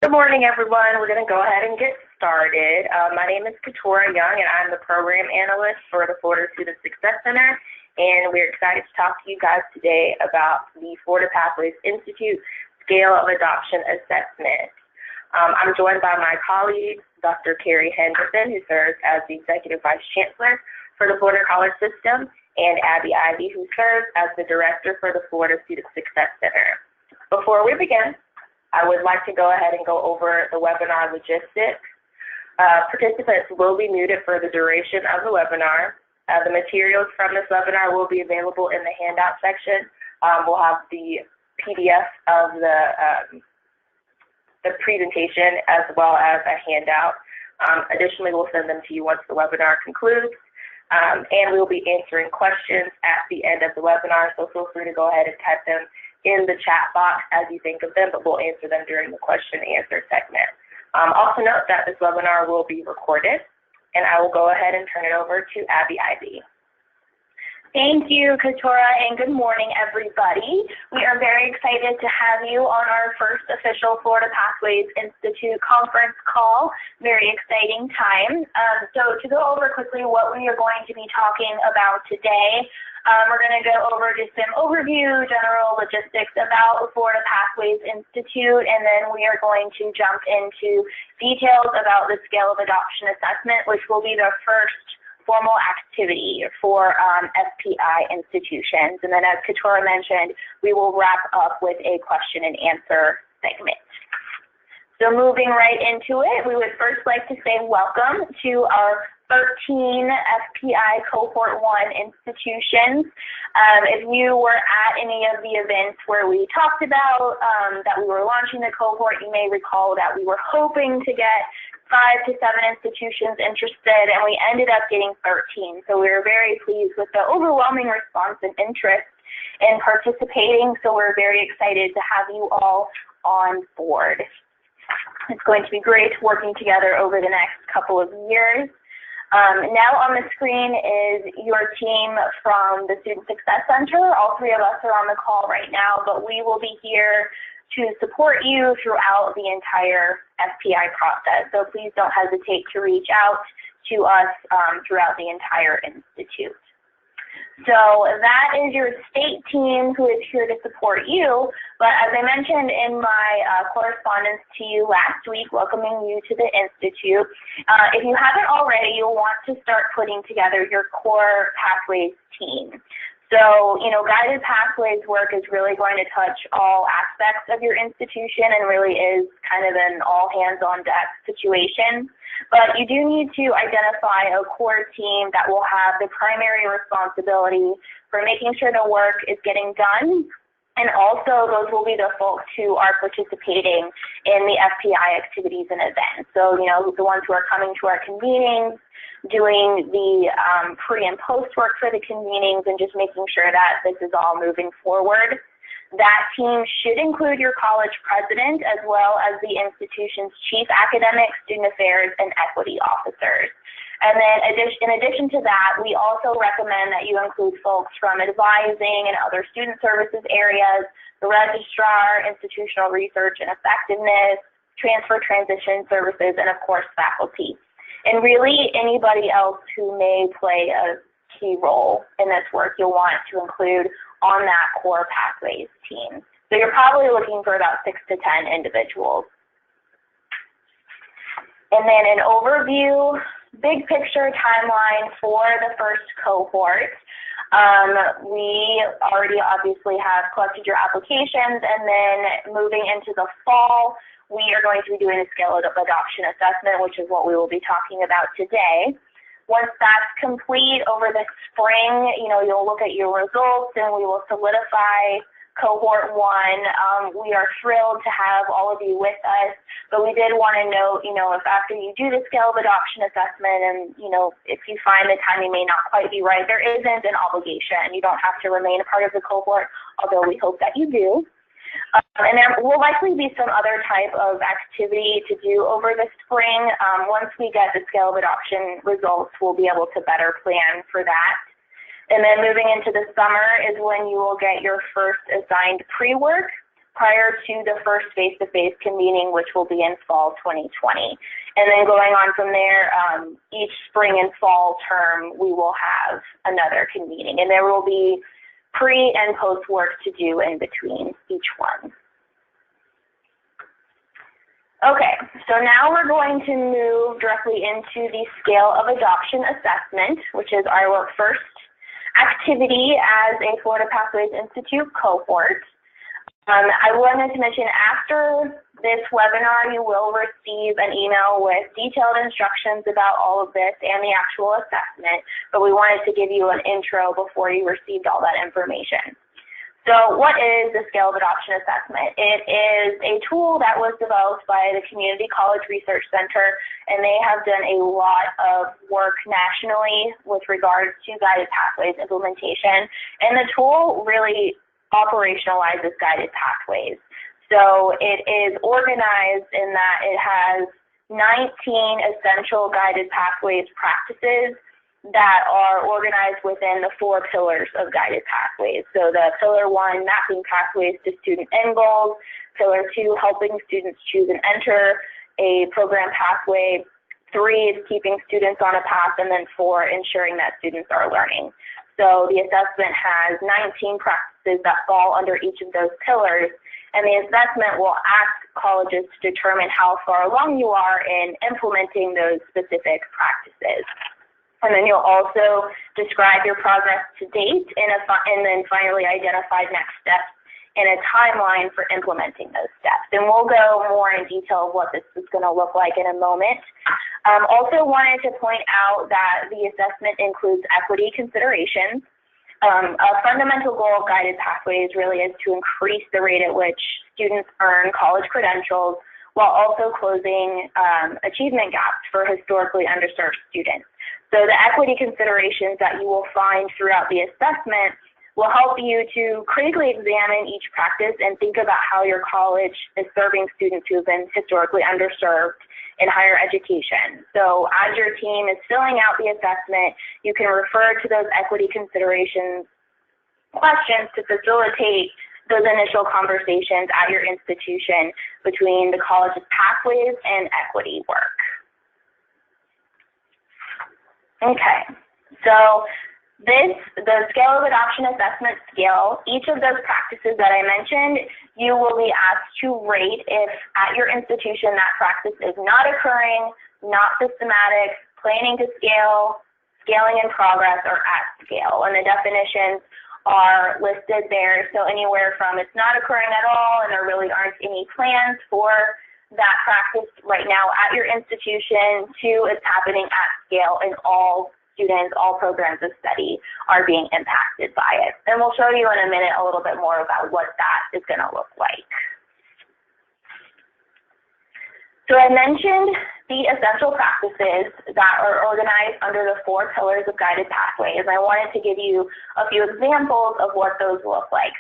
Good morning, everyone. We're going to go ahead and get started. My name is Katora Young, and I'm the Program Analyst for the Florida Student Success Center, and we're excited to talk to you guys today about the Florida Pathways Institute Scale of Adoption Assessment. I'm joined by my colleague, Dr. Carrie Henderson, who serves as the Executive Vice Chancellor for the Florida College System, and Abby Ivy, who serves as the Director for the Florida Student Success Center. Before we begin, I would like to go ahead and go over the webinar logistics. Participants will be muted for the duration of the webinar. The materials from this webinar will be available in the handout section. We'll have the PDF of the presentation as well as a handout. Additionally, we'll send them to you once the webinar concludes. And we'll be answering questions at the end of the webinar, so feel free to go ahead and type them in the chat box as you think of them, but we'll answer them during the question and answer segment. Also note that this webinar will be recorded, and I will go ahead and turn it over to Abby Ivy. Thank you, Katora, and good morning, everybody. We are very excited to have you on our first official Florida Pathways Institute conference call. Very exciting time. So to go over quickly what we are going to be talking about today, we're going to go over just some overview, general logistics about the Florida Pathways Institute, and then we are going to jump into details about the Scale of Adoption Assessment, which will be the first formal activity for FPI institutions. And then as Katora mentioned, we will wrap up with a question and answer segment. So moving right into it, we would first like to say welcome to our 13 FPI Cohort 1 institutions. If you were at any of the events where we talked about that we were launching the cohort, you may recall that we were hoping to get 5 to 7 institutions interested, and we ended up getting 13. So we were very pleased with the overwhelming response and interest in participating, so we're very excited to have you all on board. It's going to be great working together over the next couple of years. Now on the screen is your team from the Student Success Center. All three of us are on the call right now, but we will be here to support you throughout the entire FPI process. So please don't hesitate to reach out to us throughout the entire institute. So that is your state team who is here to support you. But as I mentioned in my correspondence to you last week, welcoming you to the Institute, if you haven't already, you'll want to start putting together your core pathways team. So, guided pathways work is really going to touch all aspects of your institution and really is kind of an all hands on deck situation. But you do need to identify a core team that will have the primary responsibility for making sure the work is getting done. And also those will be the folks who are participating in the FPI activities and events. So, the ones who are coming to our convenings, doing the pre and post work for the convenings, and just making sure that this is all moving forward. That team should include your college president as well as the institution's chief academic, student affairs, and equity officers. And then in addition to that, we also recommend that you include folks from advising and other student services areas, the registrar, institutional research and effectiveness, transfer transition services, and of course faculty. And really anybody else who may play a key role in this work you'll want to include on that core pathways team. So you're probably looking for about 6 to 10 individuals. And then an overview, big picture timeline for the first cohort. We already obviously have collected your applications, and then moving into the fall, we are going to be doing a Scale of Adoption Assessment, which is what we will be talking about today. Once that's complete over the spring, you'll look at your results and we will solidify cohort 1. We are thrilled to have all of you with us, but we did want to note, if after you do the Scale of Adoption Assessment and, if you find the timing may not quite be right, there isn't an obligation. You don't have to remain a part of the cohort, although we hope that you do. And there will likely be some other type of activity to do over the spring. Once we get the Scale of Adoption results, we'll be able to better plan for that. And then moving into the summer is when you will get your first assigned pre-work. prior to the first face-to-face convening, which will be in fall 2020. And then going on from there, each spring and fall term, we will have another convening. And there will be pre and post work to do in between each one. Okay, so now we're going to move directly into the scale of adoption assessment, which is our first activity as a Florida Pathways Institute cohort. I wanted to mention after this webinar, you will receive an email with detailed instructions about all of this and the actual assessment, but we wanted to give you an intro before you received all that information. So what is the Scale of Adoption Assessment? It is a tool that was developed by the Community College Research Center, and they have done a lot of work nationally with regards to guided pathways implementation, and the tool really operationalizes guided pathways. So it is organized in that it has 19 essential guided pathways practices that are organized within the 4 pillars of guided pathways. So the pillar 1, mapping pathways to student end goals, pillar 2, helping students choose and enter a program pathway, 3 is keeping students on a path, and then 4, ensuring that students are learning. So the assessment has 19 practices that fall under each of those pillars, and the assessment will ask colleges to determine how far along you are in implementing those specific practices. And then you'll also describe your progress to date and then finally identify next steps and a timeline for implementing those steps. And we'll go more in detail of what this is going to look like in a moment. Also wanted to point out that the assessment includes equity considerations. A fundamental goal of guided pathways really is to increase the rate at which students earn college credentials while also closing achievement gaps for historically underserved students. So the equity considerations that you will find throughout the assessment will help you to critically examine each practice and think about how your college is serving students who have been historically underserved in higher education. So as your team is filling out the assessment, you can refer to those equity considerations questions to facilitate those initial conversations at your institution between the college's pathways and equity work. Okay, so the Scale of Adoption Assessment scale, each of those practices that I mentioned, you will be asked to rate if at your institution that practice is not occurring, not systematic, planning to scale, scaling in progress, or at scale. And the definitions are listed there. So anywhere from it's not occurring at all and there really aren't any plans for that practice right now at your institution to it's happening at scale and all students, all programs of study are being impacted by it. And we'll show you in a minute a little bit more about what that is going to look like. So I mentioned the essential practices that are organized under the 4 pillars of guided pathways. I wanted to give you a few examples of what those look like.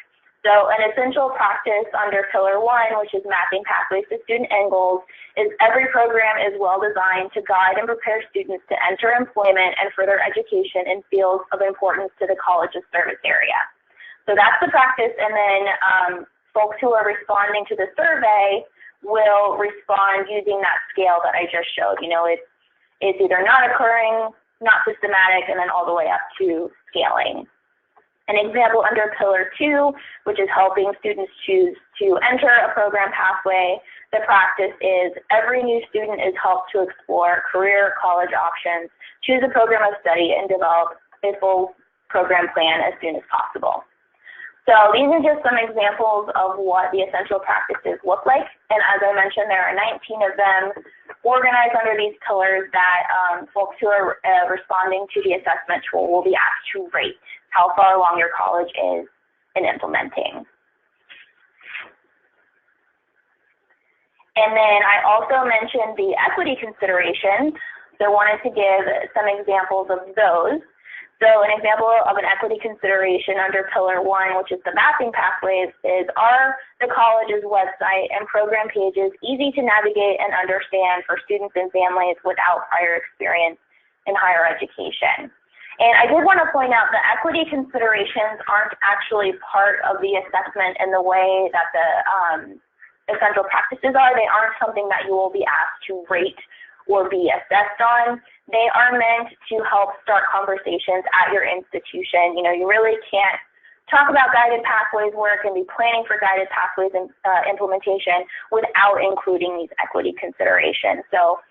So an essential practice under pillar 1, which is mapping pathways to student end goals, is every program is well designed to guide and prepare students to enter employment and further education in fields of importance to the college's service area. So that's the practice, and then folks who are responding to the survey will respond using that scale that I just showed. You know, it's either not occurring, not systematic, and then all the way up to scaling. An example under pillar 2, which is helping students choose to enter a program pathway, the practice is every new student is helped to explore career college options, choose a program of study, and develop a full program plan as soon as possible. So these are just some examples of what the essential practices look like. And as I mentioned, there are 19 of them organized under these pillars that folks who are responding to the assessment tool will be asked to rate how far along your college is in implementing. And then I also mentioned the equity considerations, so I wanted to give some examples of those. So an example of an equity consideration under pillar 1, which is the mapping pathways, is are the college's website and program pages easy to navigate and understand for students and families without prior experience in higher education? And I did want to point out that equity considerations aren't actually part of the assessment in the way that the essential practices are. They aren't something that you will be asked to rate or be assessed on. They are meant to help start conversations at your institution. You know, you really can't talk about guided pathways work and be planning for guided pathways implementation without including these equity considerations. So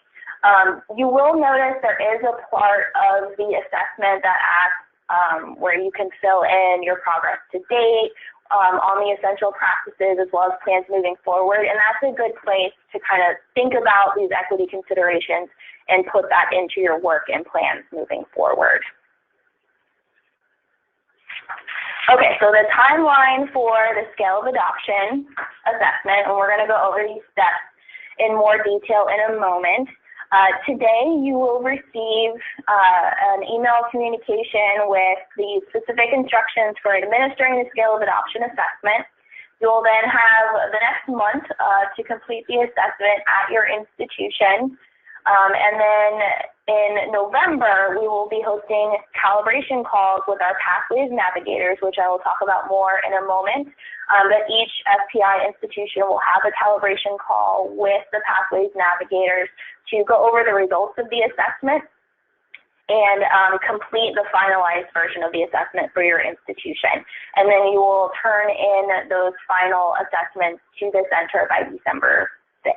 you will notice there is a part of the assessment that asks where you can fill in your progress to date on the essential practices as well as plans moving forward. And that's a good place to kind of think about these equity considerations and put that into your work and plans moving forward. Okay, so the timeline for the scale of adoption assessment, and we're going to go over these steps in more detail in a moment. Today, you will receive an email communication with the specific instructions for administering the scale of adoption assessment. You will then have the next month to complete the assessment at your institution. And then in November, we will be hosting calibration calls with our Pathways navigators, which I will talk about more in a moment. But each FPI institution will have a calibration call with the Pathways navigators to go over the results of the assessment and complete the finalized version of the assessment for your institution. And then you will turn in those final assessments to the center by December 6th.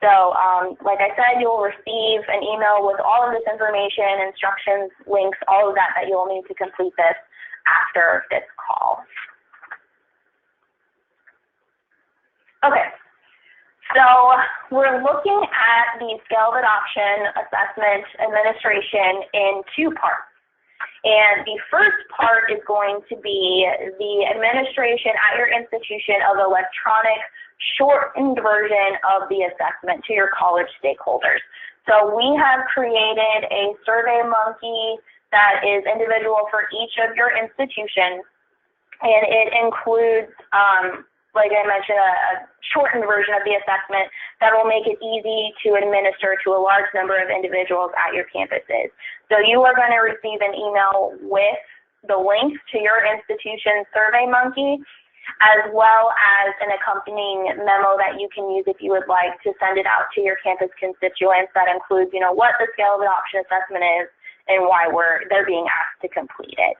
So like I said, you'll receive an email with all of this information, instructions, links, all of that you'll need to complete this after this call. Okay, so we're looking at the scale of adoption assessment administration in two parts. And the first part is going to be the administration at your institution of electronic shortened version of the assessment to your college stakeholders. So we have created a SurveyMonkey that is individual for each of your institutions, and it includes, like I mentioned, a shortened version of the assessment that will make it easy to administer to a large number of individuals at your campuses. So you are going to receive an email with the links to your institution's SurveyMonkey, as well as an accompanying memo that you can use if you would like to send it out to your campus constituents that includes, you know, what the scale of adoption assessment is and why they're being asked to complete it.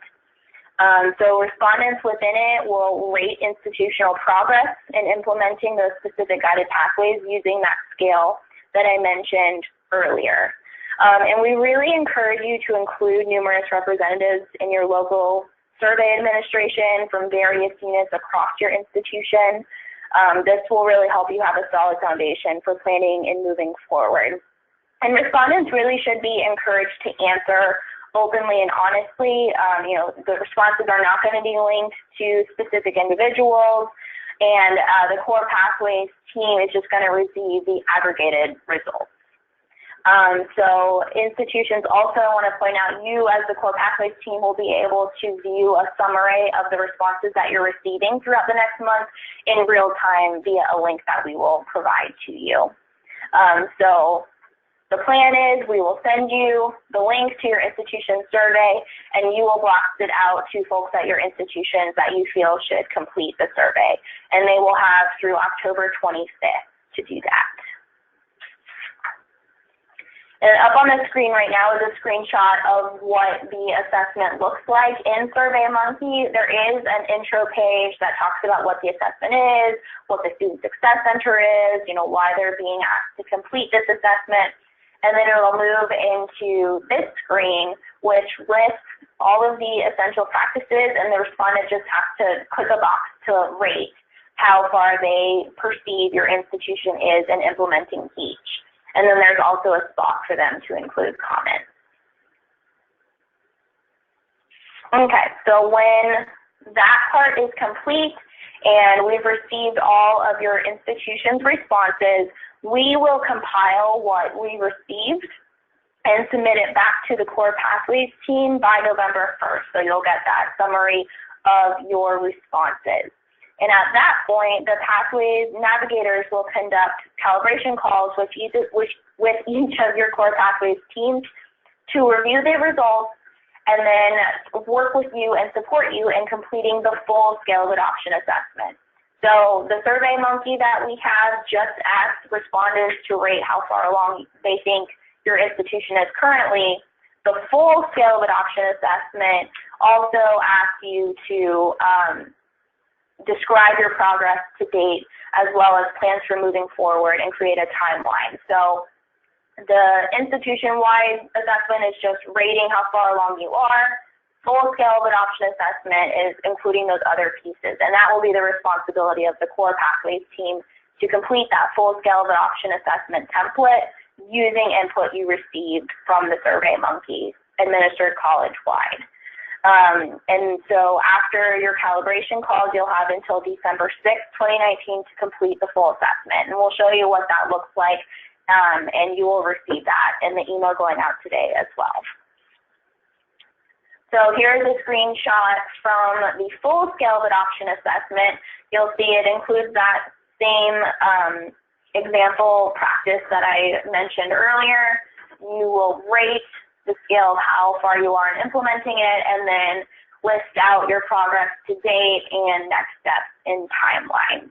So respondents within it will rate institutional progress in implementing those specific guided pathways using that scale that I mentioned earlier. And we really encourage you to include numerous representatives in your local survey administration from various units across your institution. This will really help you have a solid foundation for planning and moving forward. And respondents really should be encouraged to answer openly and honestly. You know, the responses are not going to be linked to specific individuals, and the core pathways team is just going to receive the aggregated results. So institutions also want to point out you as the core pathways team will be able to view a summary of the responses that you're receiving throughout the next month in real time via a link that we will provide to you. So the plan is we will send you the link to your institution survey, and you will blast it out to folks at your institutions that you feel should complete the survey. And they will have through October 25th to do that. And up on the screen right now is a screenshot of what the assessment looks like in SurveyMonkey. There is an intro page that talks about what the assessment is, what the Student Success Center is, you know, why they're being asked to complete this assessment. And then it'll move into this screen, which lists all of the essential practices, and the respondent just has to click a box to rate how far they perceive your institution is in implementing each. And then there's also a spot for them to include comments. Okay, so when that part is complete and we've received all of your institution's responses, we will compile what we received and submit it back to the core pathways team by November 1st. So you'll get that summary of your responses. And at that point, the Pathways navigators will conduct calibration calls with each of your core pathways teams to review the results and then work with you and support you in completing the full scale of adoption assessment. So the SurveyMonkey that we have just asked respondents to rate how far along they think your institution is currently. The full scale of adoption assessment also asks you to describe your progress to date, as well as plans for moving forward, and create a timeline. So the institution-wide assessment is just rating how far along you are. Full scale of adoption assessment is including those other pieces, and that will be the responsibility of the Core Pathways team to complete that full scale of adoption assessment template using input you received from the SurveyMonkey administered college-wide. And so after your calibration calls, you'll have until December 6th, 2019 to complete the full assessment. And we'll show you what that looks like, and you will receive that in the email going out today as well. So here's a screenshot from the full scale of adoption assessment. You'll see it includes that same example practice that I mentioned earlier. You will rate the scale of how far you are in implementing it, and then list out your progress to date and next steps in timeline.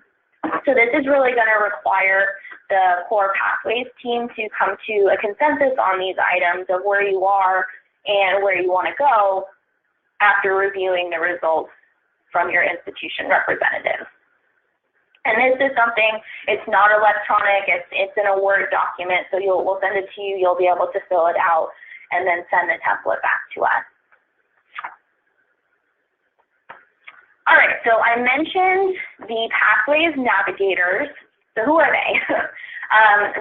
So this is really going to require the Core Pathways team to come to a consensus on these items of where you are and where you want to go after reviewing the results from your institution representative. And this is something, it's not electronic, it's in a Word document, so we'll send it to you, you'll be able to fill it out, and then send the template back to us. All right, so I mentioned the Pathways Navigators. So who are they?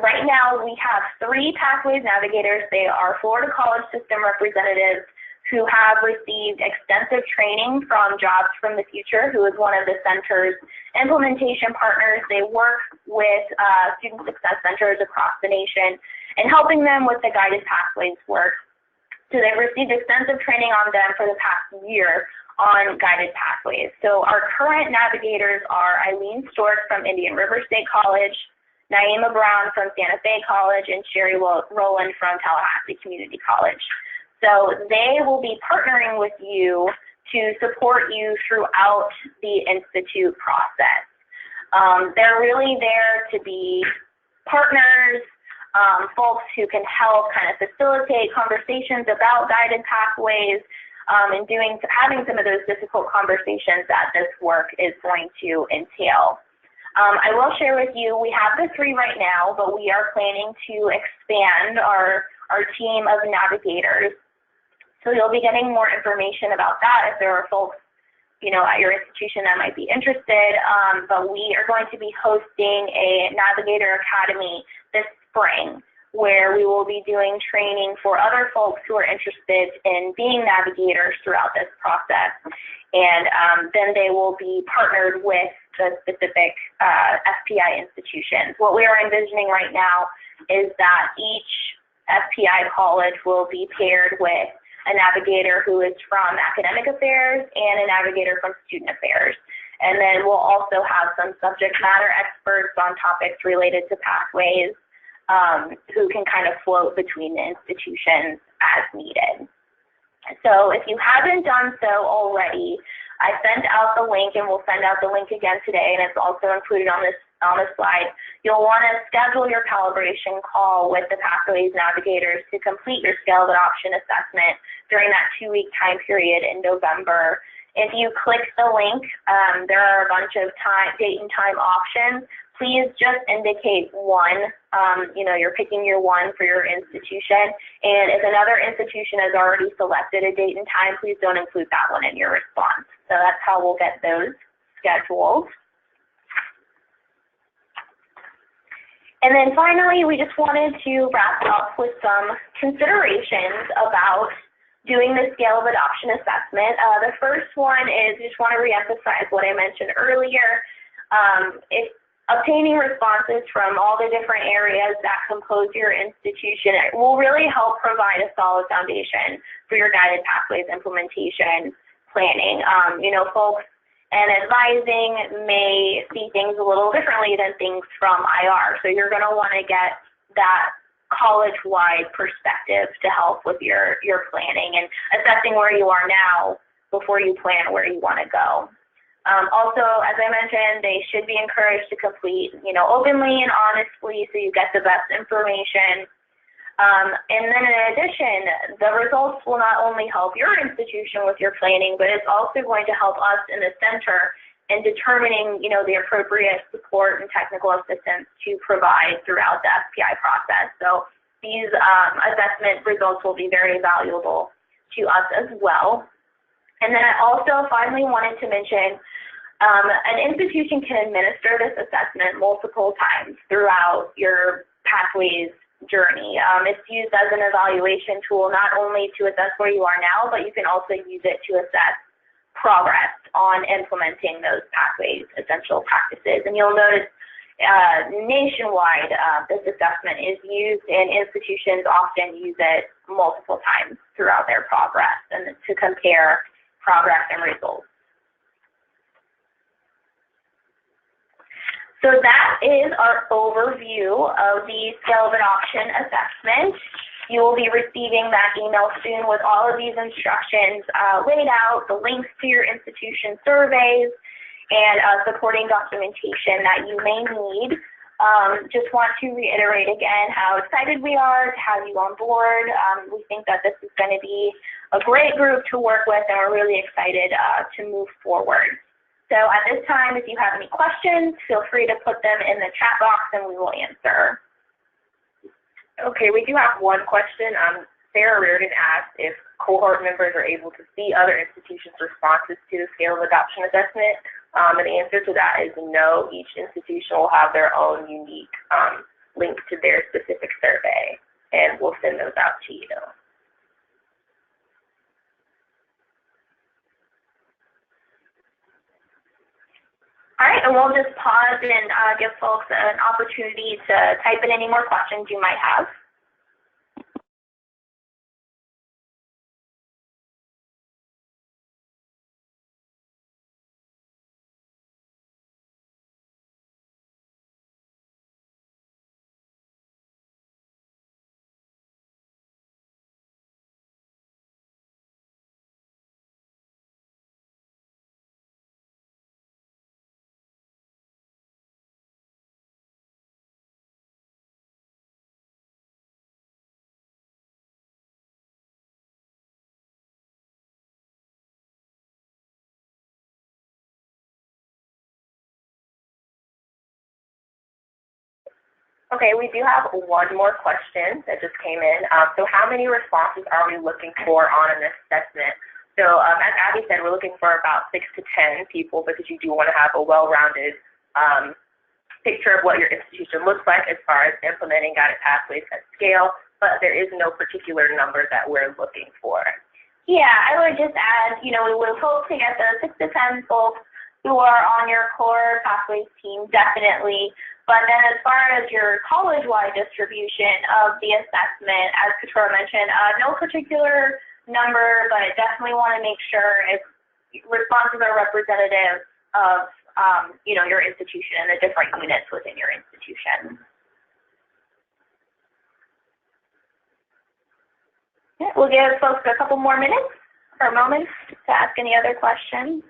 Right now, we have 3 Pathways Navigators. They are Florida College System representatives who have received extensive training from Jobs from the Future, who is one of the center's implementation partners. They work with student success centers across the nation and helping them with the guided pathways work. So they've received extensive training on them for the past year on guided pathways. So our current navigators are Eileen Stork from Indian River State College, Naima Brown from Santa Fe College, and Sherry Rowland from Tallahassee Community College. So they will be partnering with you to support you throughout the institute process. They're really there to be partners, folks who can help kind of facilitate conversations about guided pathways, and having some of those difficult conversations that this work is going to entail. I will share with you, we have the 3 right now, but we are planning to expand our team of navigators. So you'll be getting more information about that if there are folks, at your institution that might be interested. But we are going to be hosting a Navigator Academy this spring, where we will be doing training for other folks who are interested in being navigators throughout this process. And then they will be partnered with the specific FPI institutions. What we are envisioning right now is that each FPI college will be paired with a navigator who is from academic affairs and a navigator from student affairs. And then we'll also have some subject matter experts on topics related to pathways who can kind of float between the institutions as needed. So if you haven't done so already, I sent out the link, and we'll send out the link again today, and it's also included on this slide. You'll want to schedule your calibration call with the Pathways Navigators to complete your scale of adoption assessment during that 2-week time period in November. If you click the link, there are a bunch of date and time options. Please just indicate one. You're picking your one for your institution. And if another institution has already selected a date and time, please don't include that one in your response. So that's how we'll get those scheduled. And then finally, we just wanted to wrap up with some considerations about doing the scale of adoption assessment. The first one is, just want to reemphasize what I mentioned earlier. Obtaining responses from all the different areas that compose your institution will really help provide a solid foundation for your guided pathways implementation planning. Folks and advising may see things a little differently than things from IR. So you're going to want to get that college-wide perspective to help with your planning and assessing where you are now before you plan where you want to go. Also, as I mentioned, they should be encouraged to complete, openly and honestly so you get the best information. And then in addition, the results will not only help your institution with your planning, but it's also going to help us in the center in determining, the appropriate support and technical assistance to provide throughout the SPI process. So these assessment results will be very valuable to us as well. And then I also finally wanted to mention an institution can administer this assessment multiple times throughout your Pathways journey. It's used as an evaluation tool not only to assess where you are now, but you can also use it to assess progress on implementing those Pathways essential practices. And you'll notice nationwide this assessment is used, and institutions often use it multiple times throughout their progress and to compare progress and results. So that is our overview of the Scale of Adoption assessment. You will be receiving that email soon with all of these instructions laid out, the links to your institution surveys, and supporting documentation that you may need. Just want to reiterate again how excited we are to have you on board. We think that this is going to be a great group to work with, and we're really excited to move forward. So at this time, if you have any questions, feel free to put them in the chat box and we will answer. Okay, we do have one question. Sarah Reardon asked if cohort members are able to see other institutions' responses to the Scale of Adoption assessment. And the answer to that is no. Each institution will have their own unique link to their specific survey, and we'll send those out to you. All right, and we'll just pause and give folks an opportunity to type in any more questions you might have. Okay, we do have one more question that just came in. So how many responses are we looking for on an assessment? So as Abby said, we're looking for about 6 to 10 people because you do want to have a well-rounded picture of what your institution looks like as far as implementing guided pathways at scale, but there is no particular number that we're looking for. Yeah, I would just add, we would hope to get the 6 to 10 folks who are on your core Pathways team, definitely. But then as far as your college-wide distribution of the assessment, as Katura mentioned, no particular number, but definitely want to make sure if responses are representative of, your institution and the different units within your institution. Yeah, we'll give folks a couple more minutes or moments to ask any other questions.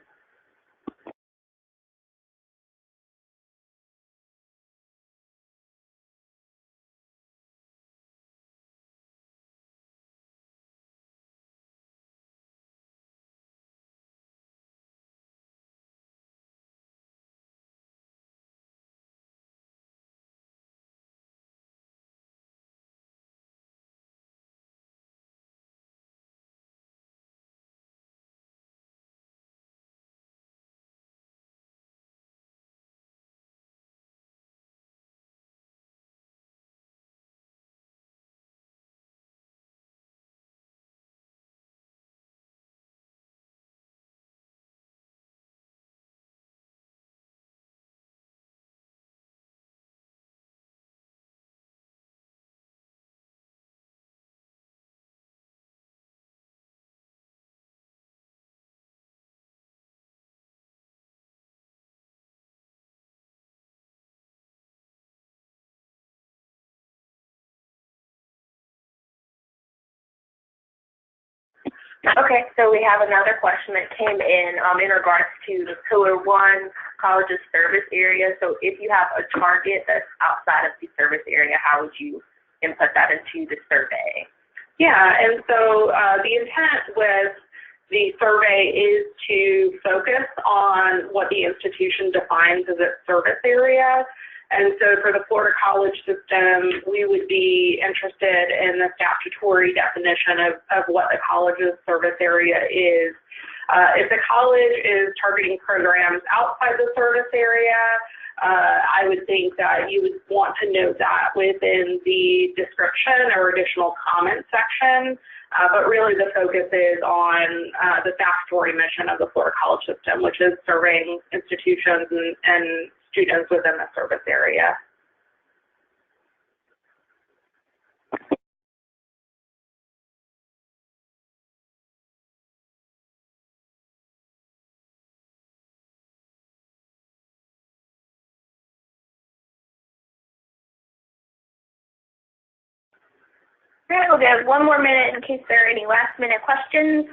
Okay, so we have another question that came in regards to the Pillar 1 college's service area. So if you have a target that's outside of the service area, how would you input that into the survey? Yeah, and so the intent with the survey is to focus on what the institution defines as its service area. And so for the Florida college system, we would be interested in the statutory definition of what the college's service area is. If the college is targeting programs outside the service area, I would think that you would want to note that within the description or additional comment section. But really the focus is on the statutory mission of the Florida college system, which is serving institutions and students within the service area. All right, we'll give 1 more minute in case there are any last-minute questions.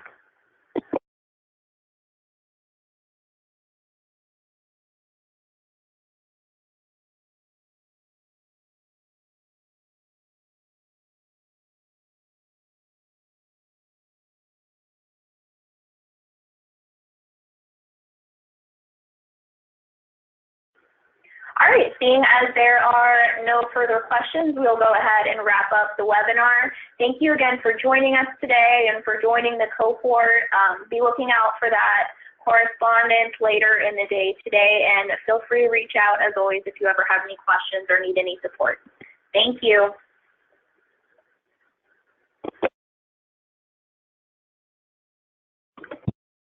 All right, seeing as there are no further questions, we'll go ahead and wrap up the webinar. Thank you again for joining us today and for joining the cohort. Be looking out for that correspondence later in the day today, and feel free to reach out as always if you ever have any questions or need any support. Thank you.